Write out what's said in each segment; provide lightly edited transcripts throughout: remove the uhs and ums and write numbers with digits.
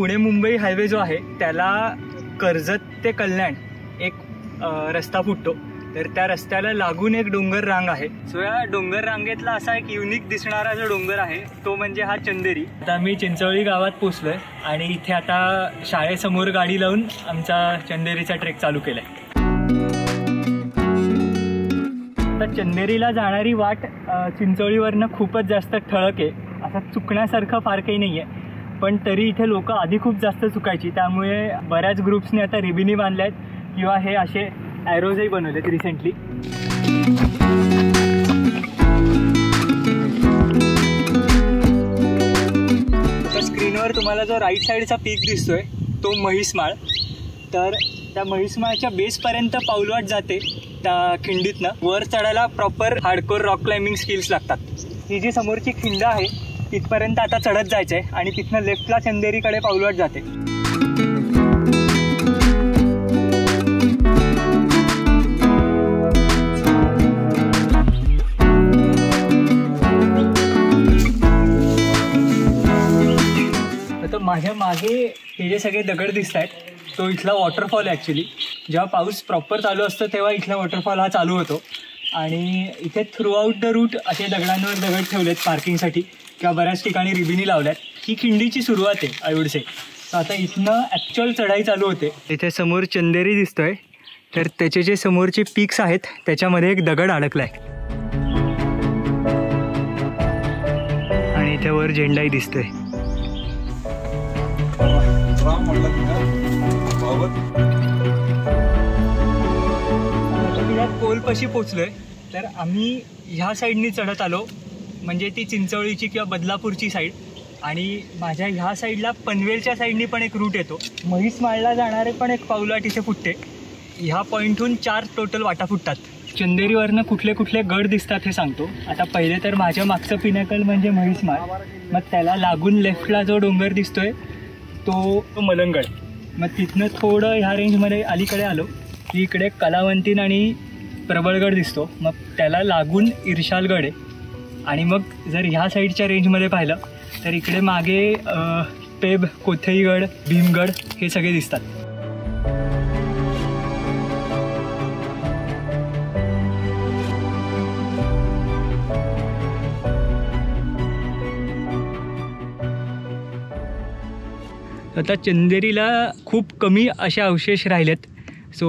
Pune Mumbai highway जो आहे त्याला कर्जत ते कल्याण एक रस्ता फुटतो, तर त्या रस्त्याला लागून एक डोंगर रांग आहे. सो या डोंगर रांगेतला असा एक युनिक दिसणारा जो डोंगर आहे तो म्हणजे हा चंदेरी. आता मी चिंचोळी गावात पोचलोय आणि इथे आता शाळेसमोर गाडी लावून आमचा चंदेरीचा ट्रेक चालू केलाय. आता चंदेरीला जाणारी वाट चिंचोळीवरनं खूपच जास्त ठळक आहे, असं चुकण्यासारखं फार काही नाही आहे. पण तरी इथे लोक आधी खूप जास्त चुकायची, त्यामुळे बऱ्याच ग्रुप्सने आता रिबिनी बांधल्या आहेत किंवा हे असे ॲरोजही बनवलेत रिसेंटली. आता स्क्रीनवर तुम्हाला जो राईट साईडचा पीक दिसतोय तो महिसमाळ. तर त्या महिसमाळच्या बेसपर्यंत पाऊलवाट जाते त्या खिंडीतनं. वर चढायला proper hardcore rock climbing skills लागतात. ही जी समोरची खिंड आहे तिथपर्यंत आता चढत जायचं आहे आणि तिथनं लेफ्टला चंदेरीकडे पाऊलवाट जाते. माझ्या मागे हे जे सगळे दगड दिसत आहेत तो इथला वॉटरफॉल आहे. ॲक्च्युली जेव्हा पाऊस प्रॉपर चालू असतो तेव्हा इथला वॉटरफॉल हा चालू होतो आणि इथे थ्रू आउट द रूट असे दगडांवर दगड ठेवलेत पार्किंगसाठी किंवा बऱ्याच ठिकाणी रिबिनी लावल्यात. ही खिंडीची सुरुवात आहे आय वुड से. तर आता इथनं ॲक्च्युअल चढाई चालू होते. इथे समोर चंदेरी दिसतोय, तर त्याचे जे समोरचे पीक्स आहेत त्याच्यामध्ये एक दगड अडकला आहे आणि इथे वर झेंडाही दिसतोय. पोलपाशी पोचलोय. तर आम्ही ह्या साईडनी चढत आलो, म्हणजे ती चिंचोळीची किंवा बदलापूरची साईड, आणि माझ्या ह्या साईडला पनवेलच्या साईडनी पण एक रूट येतो. महिसमाळला जाणारे पण एक पाऊलवाट इथे फुटते. ह्या पॉईंटहून 4 टोटल वाटा फुटतात. चंदेरीवरनं कुठले कुठले गड दिसतात हे सांगतो. आता पहिले तर माझ्या मागचं पिनॅकल म्हणजे महिसमाळ, मग त्याला लागून लेफ्टला जो डोंगर दिसतोय तो मलंगड. मग तिथनं थोडं ह्या रेंजमध्ये अलीकडे आलो की इकडे कलावंतीन आणि प्रबळगड दिसतो. मग त्याला लागून इर्शालगड आहे. आणि मग जर ह्या साईडच्या रेंजमध्ये पाहिलं तर इकडे मागे पेब, कोथईगड, भीमगड हे सगळे दिसतात. आता चंदेरीला खूप कमी असे अवशेष राहिलेत. सो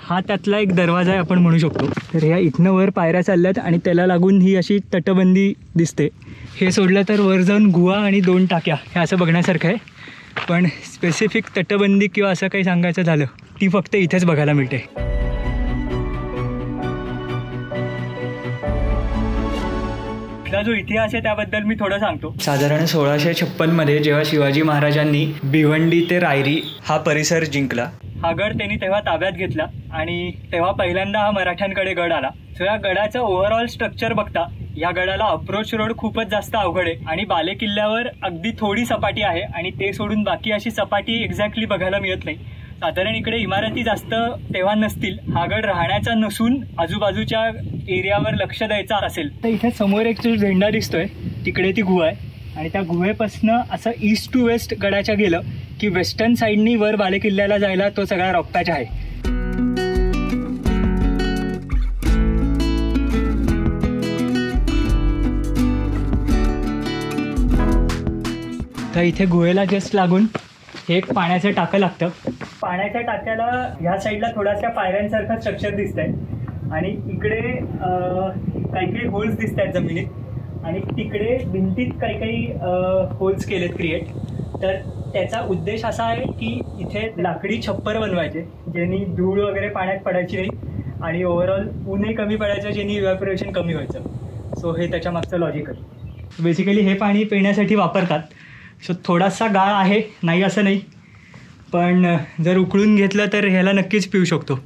हा त्यातला एक दरवाजा आहे आपण म्हणू शकतो. तर ह्या इथनं वर पायऱ्या चालल्यात आणि त्याला लागून ही अशी तटबंदी दिसते. हे सोडलं तर वर जाऊन गुहा आणि 2 टाक्या हे असं बघण्यासारखं आहे. पण स्पेसिफिक तटबंदी किंवा असं काही सांगायचं झालं ती फक्त इथेच बघायला मिळते. जो इतिहास आहे त्याबद्दल मी थोडं सांगतो. साधारण 1656 जेव्हा शिवाजी महाराजांनी भिवंडी ते रायरी हा परिसर जिंकला, हा गड त्यांनी तेव्हा ताब्यात घेतला आणि तेव्हा पहिल्यांदा हा मराठ्यांकडे गड आला. सो या गडाचं ओव्हरऑल स्ट्रक्चर बघता या गडाला अप्रोच रोड खूपच जास्त अवघड आहे आणि बाले किल्ल्यावर अगदी थोडी सपाटी आहे आणि ते सोडून बाकी अशी सपाटी एक्झॅक्टली बघायला मिळत नाही. साधारण इकडे इमारती जास्त तेव्हा नसतील. हा गड राहण्याचा नसून आजूबाजूच्या एरियावर लक्ष द्यायचा असेल. तर इथे समोर एक जो झेंडा दिसतोय तिकडे ती गुहा आहे आणि त्या गुहेपासनं असं ईस्ट टू वेस्ट गडाच्या गेलं की वेस्टर्न साईडनी वर बाले किल्ल्याला जायला तो सगळा रॉक पॅच आहे. तर इथे गुहेला जस्ट लागून हे एक पाण्याचं टाकं लागतं. पाण्याच्या टाक्याला ह्या साईडला थोड्याशा पायऱ्यांसारखं स्ट्रक्चर दिसत आहे आणि इकडे काही काही होल्स दिसत आहेत जमिनीत आणि तिकडे भिंतीत काही काही होल्स केलेत क्रिएट. तर त्याचा उद्देश असा आहे की इथे लाकडी छप्पर बनवायचे ज्यांनी धूळ वगैरे पाण्यात पडायची नाही आणि ओव्हरऑल ऊनही कमी पडायचं, ज्यांनी इव्हॅपोरेशन कमी व्हायचं. सो हे त्याच्या मागचं लॉजिक आहे. बेसिकली हे पाणी पिण्यासाठी वापरतात. सो थोडासा गाळ आहे, नाही असं नाही, पण जर उकळून घेतलं तर ह्याला नक्कीच पिऊ शकतो.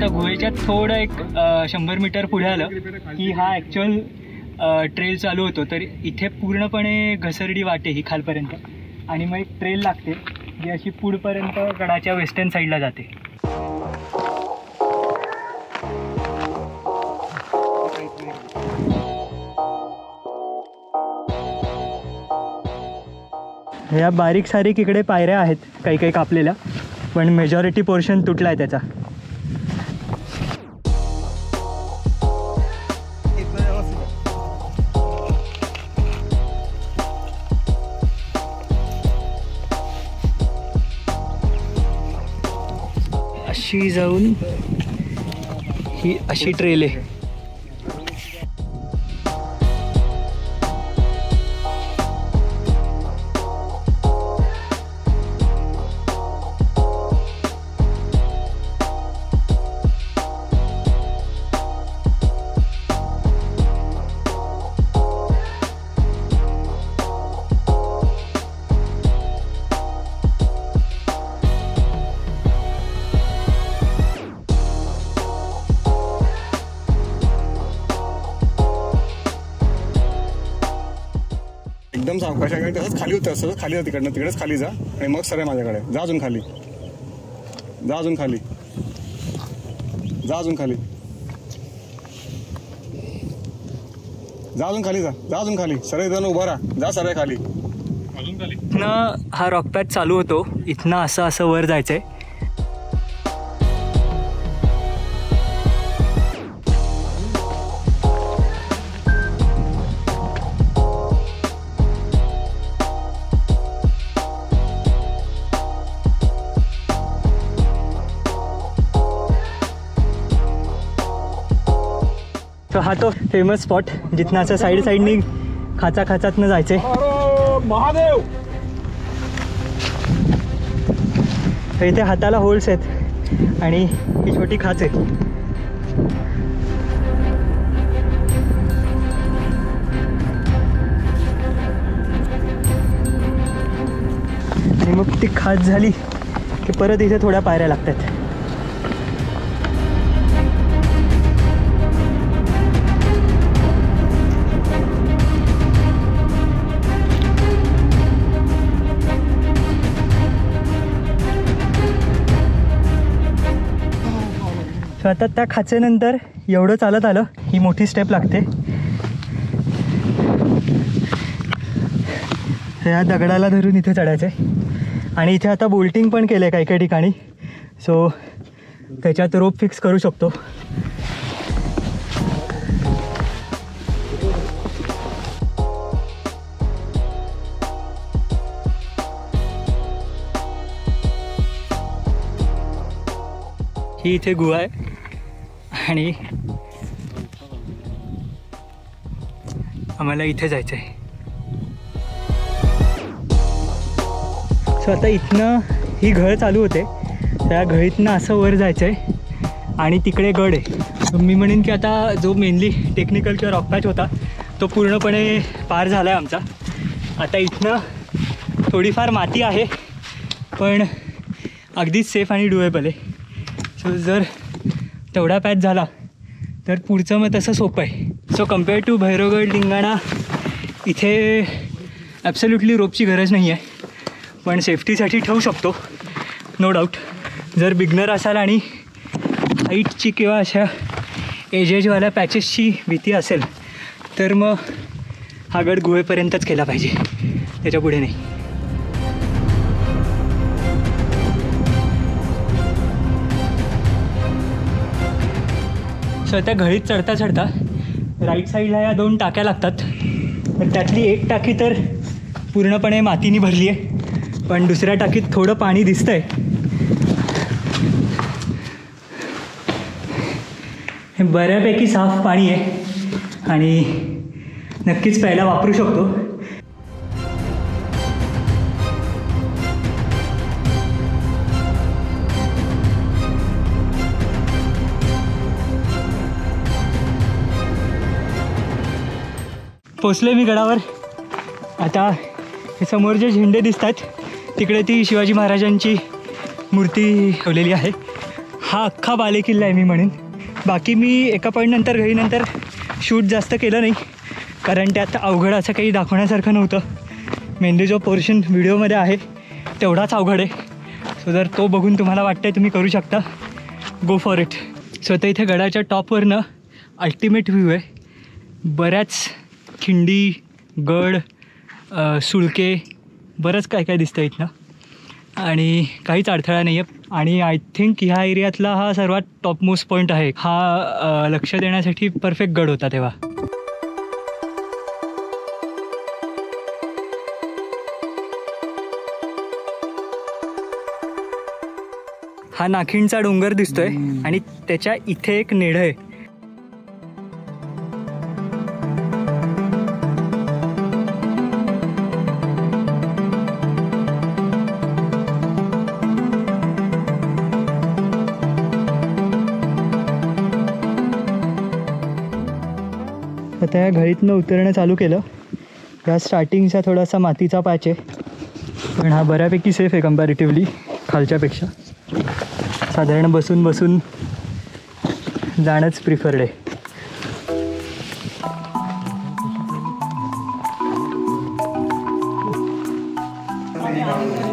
आता गुहेच्या थोडं एक 100 मीटर पुढे आलं की हा ॲक्च्युअल ट्रेल चालू होतो. तर इथे पूर्णपणे घसरडी वाटे ही खालपर्यंत आणि मग एक ट्रेल लागते जी अशी पुढपर्यंत गडाच्या वेस्टर्न साईडला जाते. ह्या बारीक सारीक इकडे पायऱ्या आहेत काही काही कापलेल्या, पण मेजॉरिटी पोर्शन तुटला आहे त्याचा. अशी जाऊन ही अशी ट्रेल आहे. एकदम सावकाश आहे. तसंच खाली होतं, असं खाली होतं तिकडनं, तिकडेच खाली जा आणि मग सर आहे माझ्याकडे. जा अजून खाली, जा अजून खाली, जा अजून खाली, जा अजून खाली, जा अजून खाली. सरळ जाऊन उभा राहा, जा सरळ खाली, अजून खाली. इथनं हा रॉक पॅच चालू होतो. इथनं असं असं वर जायचंय. तो हा तो फेमस स्पॉट जिथनं असं साईडनी खाचाखाचातनं जायचंय. महादेव. तर इथे हाताला होल्स आहेत आणि ही छोटी खाच आहे. आणि मग ती खाच झाली की परत इथे थोड्या पायऱ्या लागतात. सो आता त्या खाचेनंतर एवढं चालत आलं ही मोठी स्टेप लागते. ह्या दगडाला धरून इथे चढायचं आहे आणि इथे आता बोल्टिंग पण केलं आहे काही काही ठिकाणी. सो त्याच्यात रोप फिक्स करू शकतो. ही इथे गुहा आहे आणि आम्हाला इथे जायचं आहे. सो आता इथनं ही घळ चालू होते. त्या घळीतनं असं वर जायचं आहे आणि तिकडे गड आहे. मी म्हणेन की आता जो मेनली टेक्निकल किंवा रॉक पॅच होता तो पूर्णपणे पार झाला आहे आमचा. आता इथनं थोडीफार माती आहे पण अगदीच सेफ आणि डुएबल आहे. सो जर तेवढा पॅच झाला तर पुढचं मग तसं सोपं आहे. So compare to Bhairavgad Lingana इथे ॲब्सोल्युटली रोपची गरज नाही आहे, पण सेफ्टीसाठी ठेवू शकतो नो डाऊट. जर बिगनर असाल आणि हाईटची किंवा अशा एजेजवाल्या पॅचेसची भीती असेल तर मग हा गड गुहेपर्यंतच केला पाहिजे, त्याच्या पुढे नाही. सो त्या घळीत चढता चढता राईट साईडला या 2 टाक्या लागतात. तर त्यातली एक टाकी तर पूर्णपणे मातीने भरली आहे, पण दुसऱ्या टाकीत थोडं पाणी दिसतंय. हे बऱ्यापैकी साफ पाणी आहे आणि नक्कीच प्यायला वापरू शकतो. पोचले मी गडावर. आता हे समोर जे झेंडे दिसतात तिकडे ती शिवाजी महाराजांची मूर्ती ठेवलेली आहे. हा अख्खा बालेकिल्ला आहे मी म्हणेन. बाकी मी एका पॉईंटनंतर घाईनंतर शूट जास्त केलं नाही, कारण त्यात अवघड असं काही दाखवण्यासारखं नव्हतं. मेनली जो पोर्शन व्हिडिओमध्ये आहे तेवढाच अवघड आहे. सो जर तो बघून तुम्हाला वाटतं आहे तुम्ही करू शकता, गो फॉर इट. सो आता इथे गडाच्या टॉपवरनं अल्टिमेट व्ह्यू आहे. बऱ्याच खिंडी, गड, सुळके, बरंच काय काय दिसतं इथनं आणि काहीच अडथळा नाही आहे. आणि आय थिंक ह्या एरियातला हा सर्वात टॉपमोस्ट पॉईंट आहे. हा लक्ष देण्यासाठी परफेक्ट गड होता तेव्हा. हा नाखिणचा डोंगर दिसतोय आणि त्याच्या इथे एक नेढं आहे. आता या घळीतनं उतरणं चालू केलं. या स्टार्टिंगचा थोडासा मातीचा पॅच आहे, पण हा बऱ्यापैकी सेफ आहे कम्पॅरेटिव्हली खालच्यापेक्षा. साधारण बसून बसून जाणंच प्रिफर्ड आहे.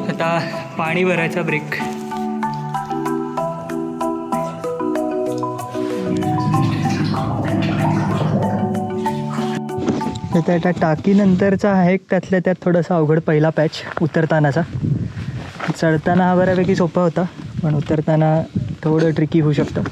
आता पाणी भरायचा ब्रेक. आता त्या टाकीनंतरचा आहे त्यातल्या त्यात थोडासा अवघड पहिला पॅच उतरतानाचा. चढताना हा बऱ्यापैकी सोपा होता, पण उतरताना थोडं ट्रिकी होऊ शकतं.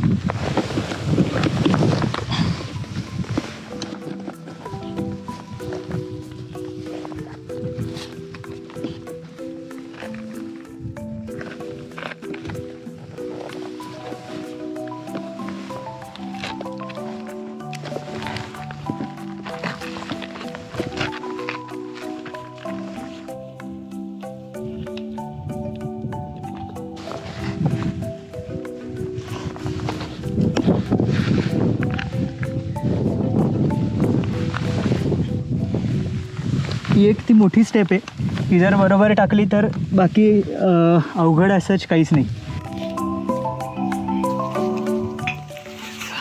ही एक ती मोठी स्टेप आहे, ती जर बरोबर टाकली तर बाकी अवघड असंच काहीच नाही.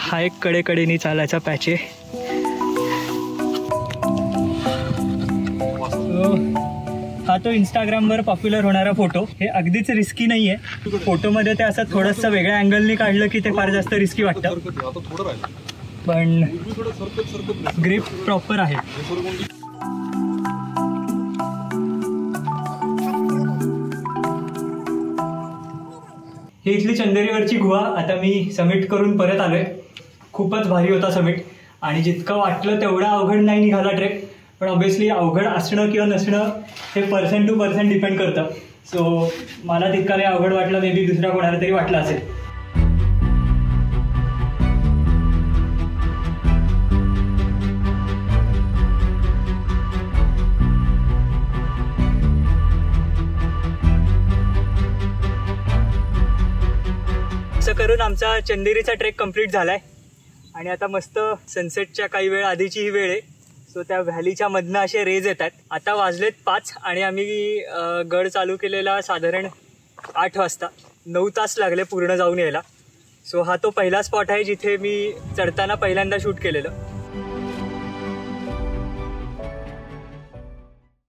हा एक कडेकडेनी चालायचा पॅच आहे. हा तो इंस्टाग्रामवर पॉप्युलर होणारा फोटो. हे अगदीच रिस्की नाही आहे. फोटोमध्ये ते असं थोडंसं वेगळ्या अँगलनी काढलं की ते फार जास्त रिस्की वाटतं, पण ग्रिप प्रॉपर आहे. ही इथली चंदेरीवरची गुहा. आता मी समिट करून परत आलोय. खूपच भारी होता समिट आणि जितकं वाटलं तेवढा अवघड नाही निघाला ट्रेक. पण ऑब्व्हियसली अवघड असणं किंवा नसणं हे पर्सन टू पर्सन डिपेंड करतं. सो मला तितका काही अवघड वाटलं, मे बी दुसऱ्या कोणाला तरी वाटलं असेल. असं करून आमचा चंदेरीचा ट्रेक कंप्लीट झालाय आणि आता मस्त सनसेटच्या काही वेळ आधीची ही वेळ आहे. सो त्या व्हॅलीच्या मधनं असे रेज येतात. आता वाजलेत 5 आणि आम्ही गड चालू केलेला साधारण 8 वाजता. 9 तास लागले पूर्ण जाऊन यायला. सो हा तो पहिला स्पॉट आहे जिथे मी चढताना पहिल्यांदा शूट केलेलं.